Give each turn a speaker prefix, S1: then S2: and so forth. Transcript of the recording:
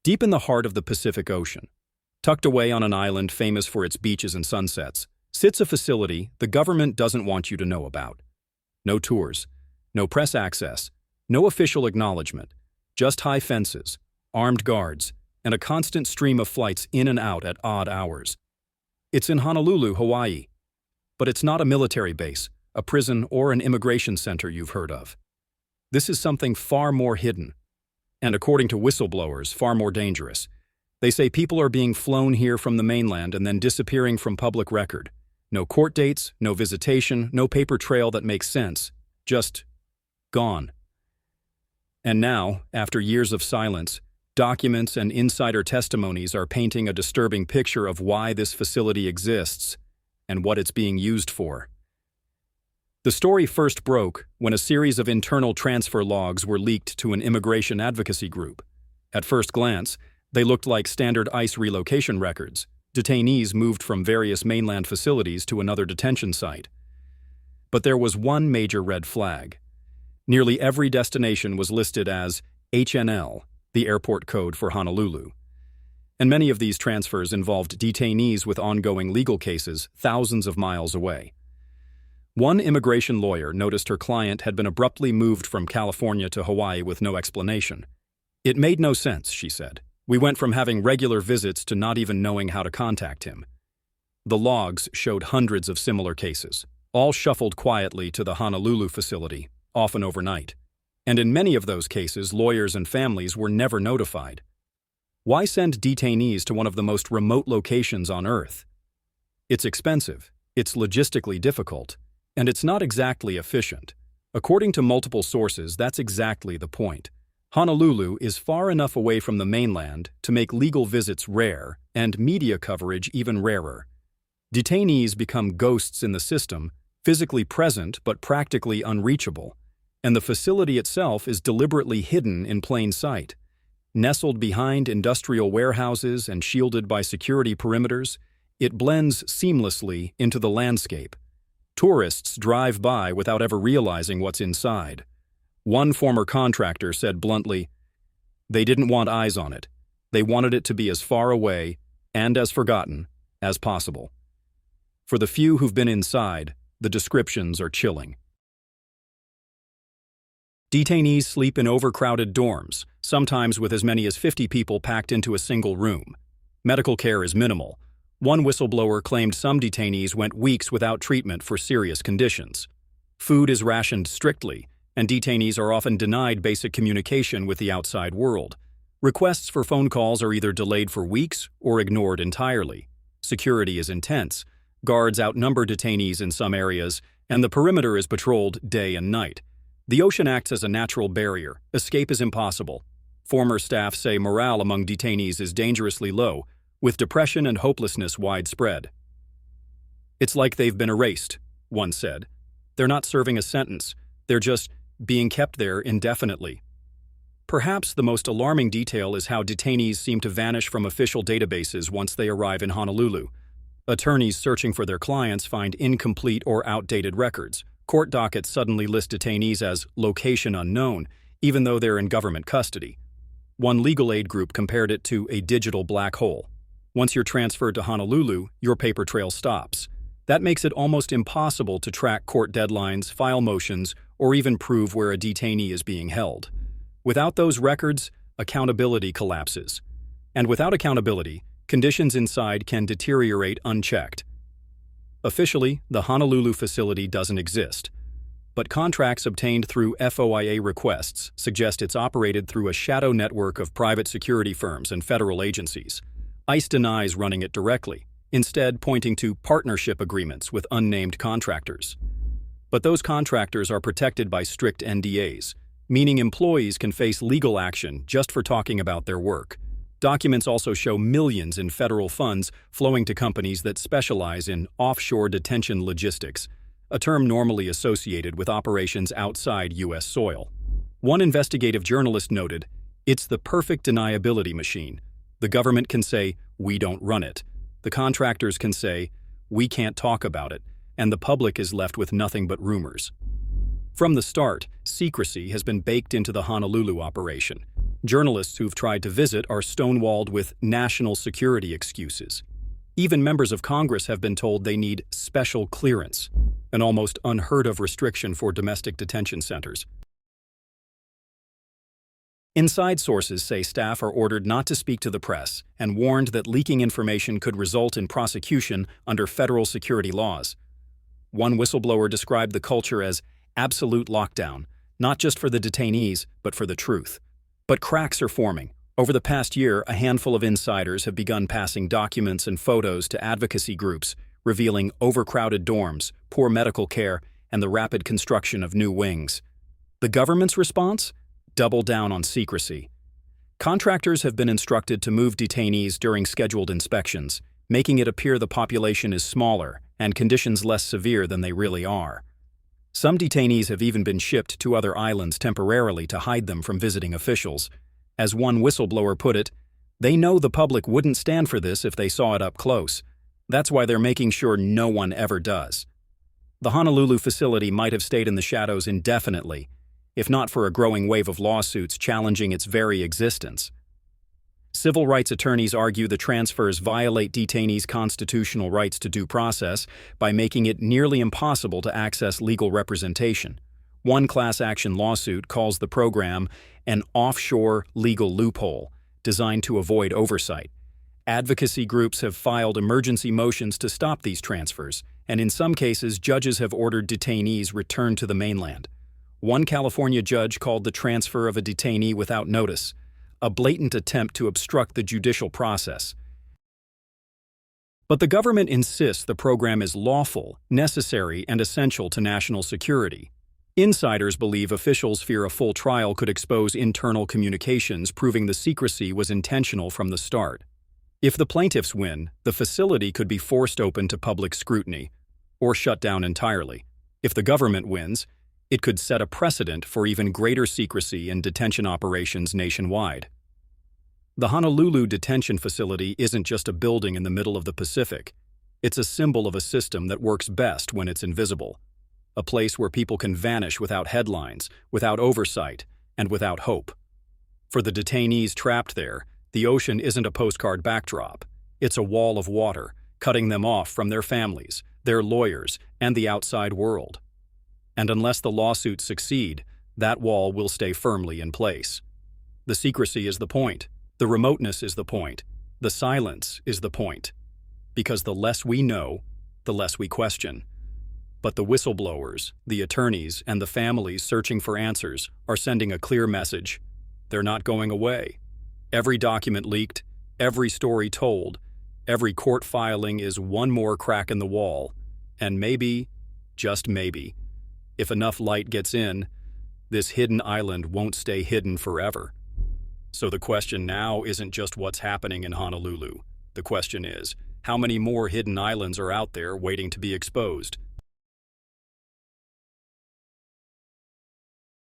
S1: Deep in the heart of the Pacific Ocean, tucked away on an island famous for its beaches and sunsets, sits a facility the government doesn't want you to know about. No tours, no press access, no official acknowledgement, just high fences, armed guards, and a constant stream of flights in and out at odd hours. It's in Honolulu, Hawaii. But it's not a military base, a prison, or an immigration center you've heard of. This is something far more hidden, and according to whistleblowers, far more dangerous. They say people are being flown here from the mainland and then disappearing from public record. No court dates, no visitation, no paper trail that makes sense. Just gone. And now, after years of silence, documents and insider testimonies are painting a disturbing picture of why this facility exists and what it's being used for. The story first broke when a series of internal transfer logs were leaked to an immigration advocacy group. At first glance, they looked like standard ICE relocation records. Detainees moved from various mainland facilities to another detention site. But there was one major red flag. Nearly every destination was listed as HNL, the airport code for Honolulu. And many of these transfers involved detainees with ongoing legal cases thousands of miles away. One immigration lawyer noticed her client had been abruptly moved from California to Hawaii with no explanation. "It made no sense," she said. "We went from having regular visits to not even knowing how to contact him." The logs showed hundreds of similar cases, all shuffled quietly to the Honolulu facility, often overnight. And in many of those cases, lawyers and families were never notified. Why send detainees to one of the most remote locations on Earth? It's expensive, it's logistically difficult, and it's not exactly efficient. According to multiple sources, that's exactly the point. Honolulu is far enough away from the mainland to make legal visits rare and media coverage even rarer. Detainees become ghosts in the system, physically present but practically unreachable, and the facility itself is deliberately hidden in plain sight. Nestled behind industrial warehouses and shielded by security perimeters, it blends seamlessly into the landscape. Tourists drive by without ever realizing what's inside. One former contractor said bluntly, "They didn't want eyes on it. They wanted it to be as far away and as forgotten as possible." For the few who've been inside, the descriptions are chilling. Detainees sleep in overcrowded dorms, sometimes with as many as 50 people packed into a single room. Medical care is minimal. One whistleblower claimed some detainees went weeks without treatment for serious conditions. Food is rationed strictly, and detainees are often denied basic communication with the outside world. Requests for phone calls are either delayed for weeks or ignored entirely. Security is intense. Guards outnumber detainees in some areas, and the perimeter is patrolled day and night. The ocean acts as a natural barrier. Escape is impossible. Former staff say morale among detainees is dangerously low, with depression and hopelessness widespread. "It's like they've been erased," one said. "They're not serving a sentence. They're just being kept there indefinitely." Perhaps the most alarming detail is how detainees seem to vanish from official databases once they arrive in Honolulu. Attorneys searching for their clients find incomplete or outdated records. Court dockets suddenly list detainees as location unknown, even though they're in government custody. One legal aid group compared it to a digital black hole. Once you're transferred to Honolulu, your paper trail stops. That makes it almost impossible to track court deadlines, file motions, or even prove where a detainee is being held. Without those records, accountability collapses. And without accountability, conditions inside can deteriorate unchecked. Officially, the Honolulu facility doesn't exist, but contracts obtained through FOIA requests suggest it's operated through a shadow network of private security firms and federal agencies. ICE denies running it directly, instead pointing to partnership agreements with unnamed contractors. But those contractors are protected by strict NDAs, meaning employees can face legal action just for talking about their work. Documents also show millions in federal funds flowing to companies that specialize in offshore detention logistics, a term normally associated with operations outside U.S. soil. One investigative journalist noted, "It's the perfect deniability machine. The government can say, 'We don't run it.' The contractors can say, 'We can't talk about it,' and the public is left with nothing but rumors." From the start, secrecy has been baked into the Honolulu operation. Journalists who've tried to visit are stonewalled with national security excuses. Even members of Congress have been told they need special clearance, an almost unheard-of restriction for domestic detention centers. Inside sources say staff are ordered not to speak to the press and warned that leaking information could result in prosecution under federal security laws. One whistleblower described the culture as absolute lockdown, not just for the detainees, but for the truth. But cracks are forming. Over the past year, a handful of insiders have begun passing documents and photos to advocacy groups, revealing overcrowded dorms, poor medical care, and the rapid construction of new wings. The government's response? Double down on secrecy. Contractors have been instructed to move detainees during scheduled inspections, making it appear the population is smaller and conditions less severe than they really are. Some detainees have even been shipped to other islands temporarily to hide them from visiting officials. As one whistleblower put it, they know the public wouldn't stand for this if they saw it up close. That's why they're making sure no one ever does. The Honolulu facility might have stayed in the shadows indefinitely, if not for a growing wave of lawsuits challenging its very existence. Civil rights attorneys argue the transfers violate detainees' constitutional rights to due process by making it nearly impossible to access legal representation. One class action lawsuit calls the program an offshore legal loophole designed to avoid oversight. Advocacy groups have filed emergency motions to stop these transfers, and in some cases, judges have ordered detainees returned to the mainland. One California judge called the transfer of a detainee without notice a blatant attempt to obstruct the judicial process. But the government insists the program is lawful, necessary, and essential to national security. Insiders believe officials fear a full trial could expose internal communications proving the secrecy was intentional from the start. If the plaintiffs win, the facility could be forced open to public scrutiny or shut down entirely. If the government wins, it could set a precedent for even greater secrecy in detention operations nationwide. The Honolulu detention facility isn't just a building in the middle of the Pacific. It's a symbol of a system that works best when it's invisible. A place where people can vanish without headlines, without oversight, and without hope. For the detainees trapped there, the ocean isn't a postcard backdrop. It's a wall of water, cutting them off from their families, their lawyers, and the outside world. And unless the lawsuits succeed, that wall will stay firmly in place. The secrecy is the point. The remoteness is the point. The silence is the point. Because the less we know, the less we question. But the whistleblowers, the attorneys, and the families searching for answers are sending a clear message. They're not going away. Every document leaked, every story told, every court filing is one more crack in the wall. And maybe, just maybe, if enough light gets in, this hidden island won't stay hidden forever. So the question now isn't just what's happening in Honolulu. The question is, how many more hidden islands are out there waiting to be exposed?